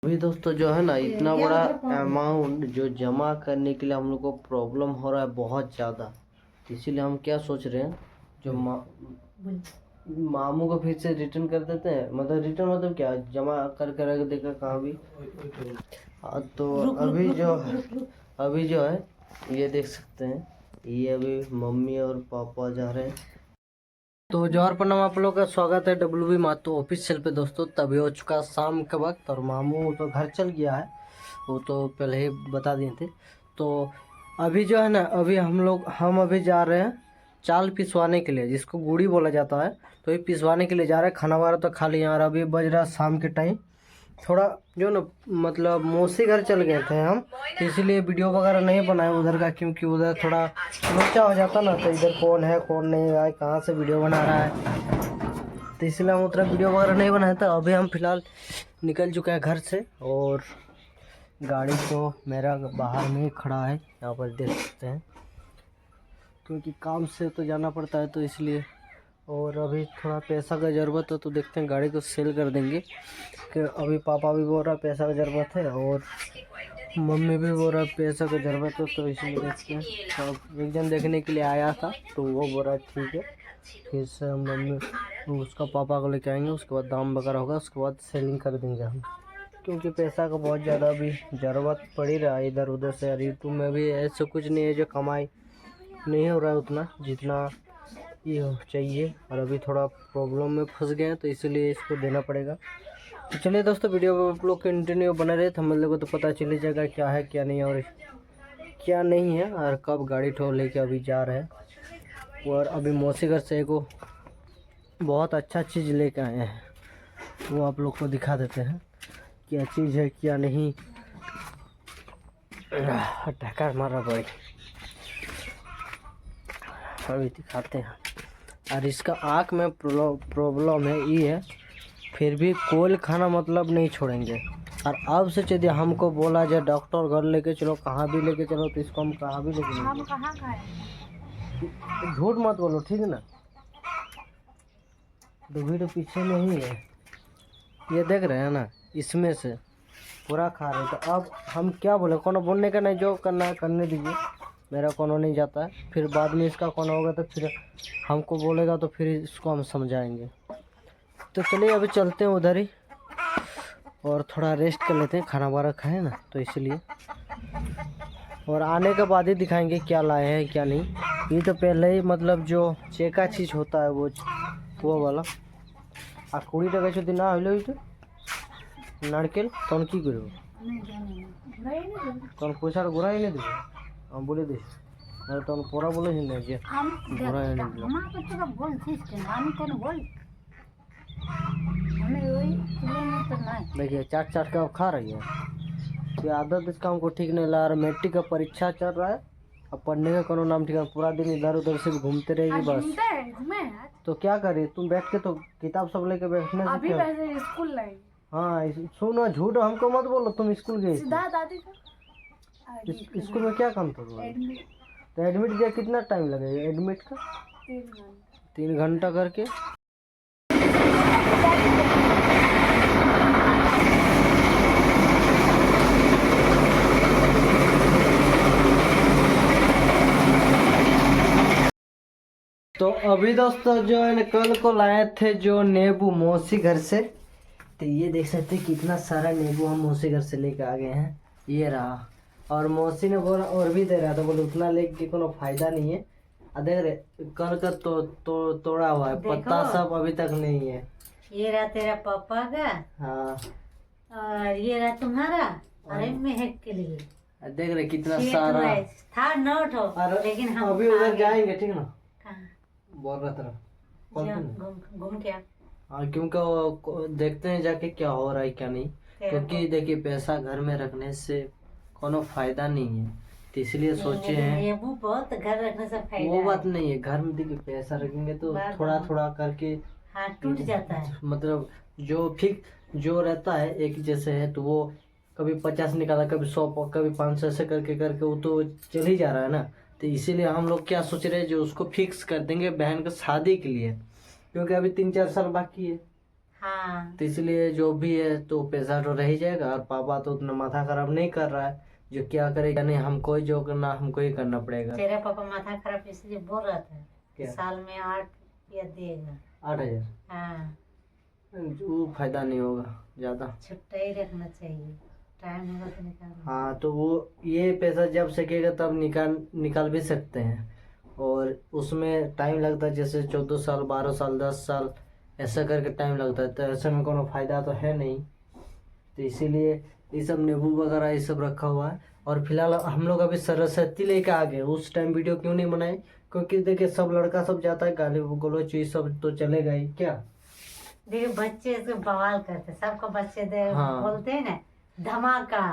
अभी दोस्तों जो है ना इतना बड़ा अमाउंट जो जमा करने के लिए हम लोग को प्रॉब्लम हो रहा है बहुत ज़्यादा। इसीलिए हम क्या सोच रहे हैं जो मामू को फिर से रिटर्न कर देते हैं। मतलब रिटर्न मतलब क्या, जमा करके रख देगा कहाँ भी। तो अभी जो है ये देख सकते हैं, ये अभी मम्मी और पापा जा रहे हैं। तो जोहर प्रणाम, आप लोगों का स्वागत है WB मातो ऑफिशियल पे। दोस्तों तभी हो चुका शाम का वक्त और मामू तो घर चल गया है, वो तो पहले ही बता दिए थे। तो अभी जो है ना हम अभी जा रहे हैं चाल पिसवाने के लिए, जिसको गुड़ी बोला जाता है। तो ये पिसवाने के लिए जा रहे हैं। खाना वाना तो खा लिया और अभी बज रहा है शाम के टाइम। थोड़ा जो ना मतलब मौसी घर चल गए थे हम, तो इसीलिए वीडियो वगैरह नहीं बनाए उधर का, क्योंकि उधर थोड़ा लोचा हो जाता ना, तो इधर कौन है कौन नहीं है, कहाँ से वीडियो बना रहा है, तो इसलिए हम उतना वीडियो वगैरह नहीं बनाया था। अभी हम फिलहाल निकल चुके हैं घर से और गाड़ी तो मेरा बाहर में ही खड़ा है, यहाँ पर देख सकते हैं, क्योंकि काम से तो जाना पड़ता है तो इसलिए। और अभी थोड़ा पैसा का ज़रूरत है तो देखते हैं गाड़ी को सेल कर देंगे, कि अभी पापा भी बोल रहा है पैसा का ज़रूरत है और मम्मी भी बोल रहा है पैसा का ज़रूरत है, तो इसलिए देखते हैं। तो एक जन देखने के लिए आया था तो वो बोल रहा है ठीक है, फिर से मम्मी उसका पापा को लेके आएंगे, उसके बाद दाम वगैरह होगा, उसके बाद सेलिंग कर देंगे हम, क्योंकि पैसा का बहुत ज़्यादा अभी ज़रूरत पड़ ही रहा है इधर उधर से। यार यूट्यूब में भी ऐसा कुछ नहीं है जो कमाई नहीं हो रहा है उतना जितना ये चाहिए, और अभी थोड़ा प्रॉब्लम में फंस गए हैं तो इसलिए इसको देना पड़ेगा। तो चलिए दोस्तों वीडियो में आप लोग कंटिन्यू बने रहे, तो हम लोग को तो पता चल ही जाएगा क्या है क्या नहीं और क्या नहीं है, और कब गाड़ी ठो लेके अभी जा रहे हैं। और अभी मौसी घर से को बहुत अच्छा चीज़ लेके आए हैं, वो आप लोग को दिखा देते हैं क्या चीज़ है क्या नहीं। ढक्का मारा भाई, अभी दिखाते हैं। और इसका आँख में प्रॉब्लम है ये है, फिर भी कोल खाना मतलब नहीं छोड़ेंगे। और अब से यदि हमको बोला जाए डॉक्टर घर लेके चलो, कहाँ भी लेके चलो, तो इसको हम कहाँ भी लेके हम कहाँ खाए। झूठ मत बोलो ठीक है ना। तो पीछे में ही है, ये देख रहे हैं ना, इसमें से पूरा खा रहे। तो अब हम क्या बोले, कोनो बोलने का नहीं, जो करना है करने दीजिए, मेरा कोनो नहीं जाता है। फिर बाद में इसका कोनो होगा तो फिर हमको बोलेगा तो फिर इसको हम समझाएंगे। तो चलिए अभी चलते हैं उधर ही और थोड़ा रेस्ट कर लेते हैं, खाना वाना खाए ना, तो इसलिए। और आने के बाद ही दिखाएंगे क्या लाए हैं क्या नहीं। ये तो पहले ही मतलब जो चेका चीज़ होता है वो वाला। आ 20 টাকা যদি না হইলে হইতো নারকেল তখন কি করব, তখন পয়সাটা ঘুরাই এনে দেবে, আমি বলে দিস। আর তখন পড়া বলেছি না যে ঘুরাই এনে দিলাম। देखिए चाट चाट के अब खा रही है, ये आदत इसका हमको ठीक नहीं लगा। मैट्रिक का परीक्षा चल रहा है, अब पढ़ने का कोनो नाम ठीक है, पूरा दिन इधर उधर से घूमते रहेगी बस। तो क्या करे, तुम बैठ के तो किताब सब लेके बैठने से अभी क्या? वैसे स्कूल नहीं। हाँ सुनो, झूठ हमको मत बोलो, तुम स्कूल गए दादी थे। स्कूल में क्या काम था तुम्हारा? तो एडमिट किया कितना टाइम लगेगा एडमिट का? 3 घंटा करके। तो अभी दोस्तों जो है कल को लाए थे जो नींबू मौसी घर से, तो ये देख सकते हैं कितना सारा नींबू हम मौसी घर से लेके आ गए हैं। ये रहा, और मौसी ने बोला और भी दे रहा था, बोले उतना लेके कोनो फायदा नहीं है। देख रहे कल का तोड़ा हुआ है, पत्ता सब अभी तक नहीं है। ये रहा तेरा पापा का, हाँ, और ये रहा तुम्हारा, अरे महक के लिए। देख रहे कितना सारा था नोट हो, लेकिन हम अभी उधर जाएंगे ठीक ना, बोल रहा था घूम के। हाँ, क्योंकि देखते हैं जाके क्या हो रहा है क्या नहीं, क्योंकि देखिए पैसा घर में रखने से कोनो फायदा नहीं है, तो इसलिए सोचे हैं। वो बहुत घर रखने से फायदा वो बात नहीं है, घर में देखिए पैसा रखेंगे तो थोड़ा थोड़ा करके हाथ टूट जाता है। मतलब जो फिक्स जो रहता है एक जैसे है, तो वो कभी 50 निकाला, कभी 100, कभी 500 ऐसे करके वो तो चल ही जा रहा है ना। तो इसीलिए हम लोग क्या सोच रहे हैं, जो उसको फिक्स कर देंगे बहन के शादी के लिए, क्योंकि अभी 3-4 साल बाकी है। हाँ तो इसलिए जो भी है तो पैसा तो रह ही जाएगा। और पापा तो उतना माथा खराब नहीं कर रहा है, जो क्या करेगा नहीं, हमको ही जो करना हमको ही करना पड़ेगा। तेरा पापा माथा खराब इसलिए बोल रहा था कि क्या? साल में 8 रुपया देगा। 8,000? हाँ वो फायदा नहीं होगा ज्यादा। छुट्टा ही रखना चाहिए, टाइम होगा तो निकाल। हाँ तो वो ये पैसा जब सकेगा तब निकाल भी सकते हैं, और उसमें टाइम लगता है, जैसे 14 साल 12 साल 10 साल ऐसा करके टाइम लगता है। तो ऐसे में कोनो फायदा तो है नहीं, तो इसीलिए ये सब नींबू वगैरह ये सब रखा हुआ है। और फिलहाल हम लोग अभी सरस्वती लेके आ गए। उस टाइम वीडियो क्यों नहीं बनाए, क्योंकि देखिए सब लड़का सब जाता है, गाली गलौज ये सब तो चलेगा ही क्या। देखिए बच्चे इसको बवाल करते, सबको बच्चे हाँ। बोलते हैं ना धमाका,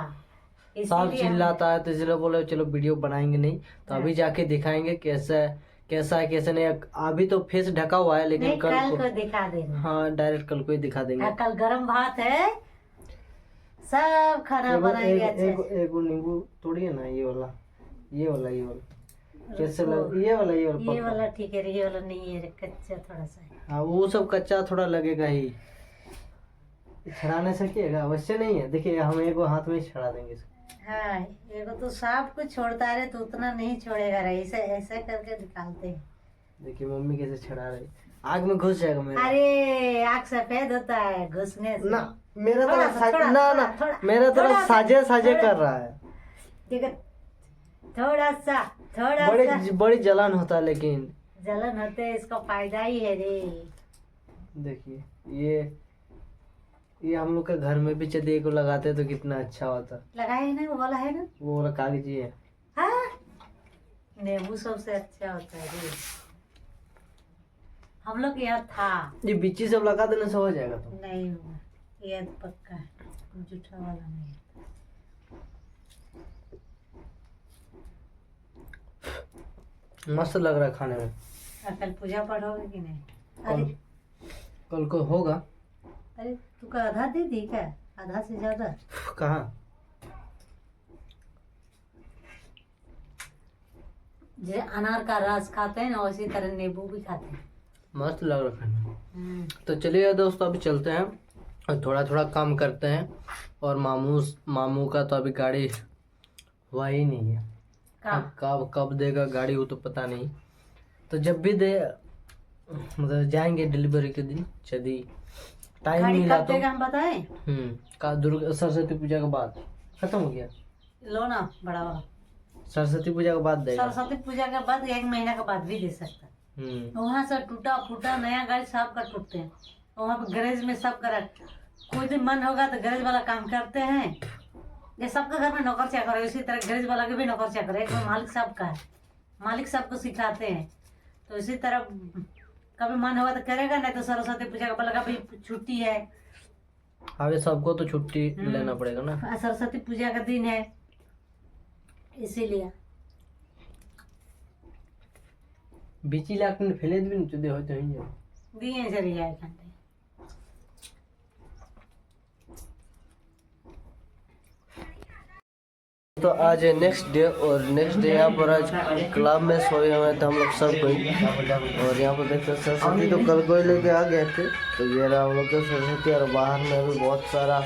सब इसीलिए चिल्लाता है, तो इसलिए बोले चलो वीडियो बनाएंगे नहीं, तो अभी जाके दिखाएंगे कैसा है कैसे नहीं। अभी तो फेस ढका हुआ है, लेकिन नहीं, कल को को दिखा देना। हाँ डायरेक्ट कल को ही दिखा देंगे। कल गरम भात है, सब खाना बनाएंगे अच्छे से। एक नींबू तोड़िए ना, ये वाला कैसे लग, ये वाला ये पक्का। वाला ठीक है, ये वाला नहीं है, कच्चा थोड़ा सा है। हाँ वो सब कच्चा थोड़ा लगेगा ही, छड़ाने सकिएगा वैसे नहीं है। देखिए हम एक हाथ में ही छड़ा देंगे इसको। हाँ एगो तो सांप को छोड़ता है तो उतना नहीं छोड़ेगा रे, ऐसे ऐसे करके निकालते हैं। देखिए मम्मी कैसे छड़ा रही, आग में घुस जाएगा मेरा। अरे आँख सफेद होता है घुसने से। ना मेरा थोड़ा सा, थोड़ा, ना थोड़ा, मेरा थोड़ा तरफ सा, साजे थोड़ा। कर रहा है। ठीक है, थोड़ा सा बड़ी बड़ी जलन होता है, लेकिन जलन होते है, इसका फायदा ही है रे। देखिए ये हम लोग के घर में भी यदि को लगाते तो कितना अच्छा होता। लगाए ना, वो वाला है ना, वो वाला कागजी है। हाँ नींबू सबसे अच्छा होता है रे। हम लोग यहाँ था। ये बिच्ची सब लगा देने से हो जाएगा। तो नहीं हुआ, ये तो पक्का है, जूठा वाला नहीं है। मस्त लग रहा है खाने में। कल पूजा पढ़ोगे कि नहीं? कल को होगा। अरे तू का आधा दे दी क्या, आधा से ज्यादा? कहाँ? जैसे अनार का रस खाते हैं ना, उसी तरह नींबू भी खाते हैं। मस्त लग रहा है खाने। तो चलिए दोस्तों अभी चलते हैं और थोड़ा काम करते हैं। और मामू का तो अभी गाड़ी हुआ ही नहीं है। कब देगा गाड़ी वो तो पता नहीं। तो जब भी दे मतलब जाएंगे डिलीवरी के दिन, यदि टाइम मिला तो। हम बताएं? का दुर्गा सरस्वती पूजा के बाद खत्म हो गया। लो ना बड़ा वाला, सरस्वती पूजा के बाद देगा। सरस्वती पूजा के बाद 1 महीना के बाद भी दे सकता है। वहाँ से टूटा फूटा नया गाड़ी सबका टूटते हैं, वहाँ पे गैरेज में सब करा। कोई दिन मन होगा तो गैरेज वाला काम करते हैं। ये सबका घर में नौकर चाकर है, इसी तरह गैरेज वाला के भी नौकर चाकर है। एक मालिक सबका है, मालिक सबको सिखाते हैं। तो इसी तरह कभी मन होगा तो करेगा, नहीं तो सरस्वती पूजा का बोला कभी छुट्टी है। अभी सबको तो छुट्टी लेना पड़ेगा ना, सरस्वती पूजा का दिन है इसीलिए। बीची लाख में फैले भी नहीं चुदे होते हैं दिए जरिए घंटे। तो आज है नेक्स्ट डे, और नेक्स्ट डे यहाँ पर आज क्लब में सोए हुए थे हम लोग सब कोई। और यहाँ पर देखते सरस्वती तो कल कोई लेके आ गए थे। तो ये रहा हम लोग का सरस्वती, और बाहर में भी बहुत सारा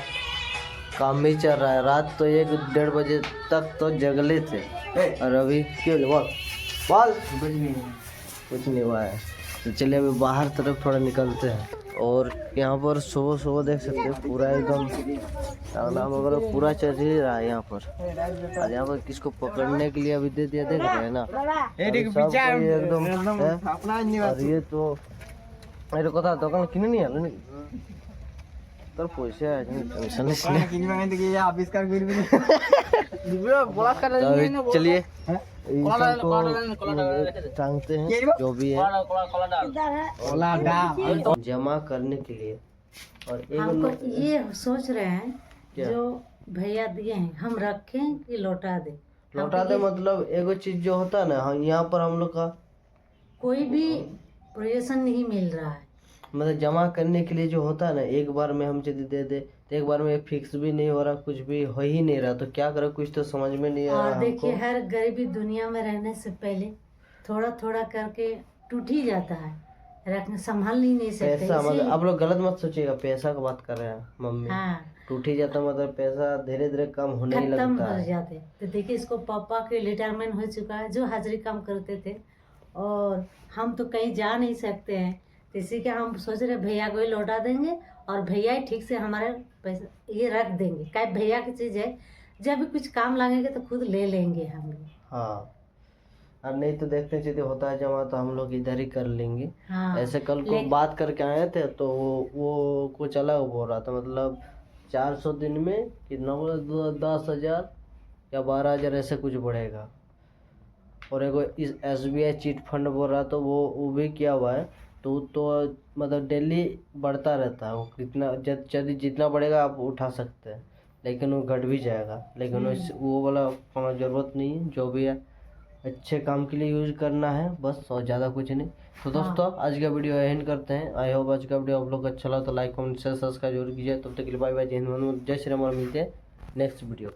काम भी चल रहा है। रात तो 1-1:30 बजे तक तो जगले थे, और अभी क्यों बोल कुछ नहीं हुआ है। तो चलिए अभी बाहर तरफ थोड़ा निकलते हैं। और यहाँ पर सुबह देख सकते हैं पूरा एकदम टांगना वगैरह पूरा चल ही रहा है यहाँ पर। और यहाँ पर किसको पकड़ने के लिए अभी दे दिया, देख रहे हैं ना एकदम। और ये तो मेरे को दোकान किने नहीं है তোর পয়সা টেনশন নিস না কিনবে আমি দেখি আবিষ্কার করবি দিবে বলা করে নিয়ে चलिए टांगते हैं जो भी है जमा करने के लिए। और हमको ये सोच रहे हैं जो भैया दिए हैं हम रखें कि लौटा दे। लौटा दे मतलब एगो चीज जो होता है ना, यहाँ पर हम लोग का कोई भी प्रोजेक्शन नहीं मिल रहा है। मतलब जमा करने के लिए जो होता है ना, एक बार में हम यदि दे दे तो एक बार में फिक्स भी नहीं हो रहा, कुछ भी हो ही नहीं रहा। तो क्या करें, कुछ तो समझ में नहीं आ रहा। और देखिए हर गरीबी दुनिया में रहने से पहले थोड़ा थोड़ा करके टूट ही जाता है। रखने संभाल नहीं सकते। पैसा मतलब इसीलिए- आप लोग गलत मत सोचिएगा, पैसा की बात कर रहे हैं मम्मी। हाँ, टूट ही जाता मतलब पैसा धीरे धीरे कम होने ही खत्म लगता हो है। जाते। तो देखिए इसको पापा के रिटायरमेंट हो चुका है, जो हाजिरी काम करते थे, और हम तो कहीं जा नहीं सकते हैं, तो इसी के हम सोच रहे भैया को ही लौटा देंगे और भैया ही ठीक से हमारे पैसे ये रख देंगे। क्या भैया की चीज़ है, जब भी कुछ काम लगेंगे तो खुद ले लेंगे हम लोग। हाँ, और नहीं तो देखते हैं यदि होता है जमा तो हम लोग इधर ही कर लेंगे। हाँ, ऐसे कल को बात करके आए थे तो वो कुछ अलग बोल रहा था, मतलब 400 दिन में कितना बोला, 10,000 या 12,000 ऐसे कुछ बढ़ेगा। और एक इस SBI चिट फंड बोल रहा तो वो भी किया हुआ है, तो मतलब डेली बढ़ता रहता है। वो कितना जितना बढ़ेगा आप उठा सकते हैं, लेकिन वो घट भी जाएगा। लेकिन वो वाला हमारा ज़रूरत नहीं है, जो भी है अच्छे काम के लिए यूज करना है बस, और ज़्यादा कुछ नहीं। तो दोस्तों आज का वीडियो एंड करते हैं। आई होप आज का वीडियो आप लोग को अच्छा लगा तो लाइक कमेंट शेयर सब्सक्राइब जरूर कीजिए। तब तक के लिए बाय बाय, जय हिंद, जय श्री राम, और मिलते हैं नेक्स्ट वीडियो।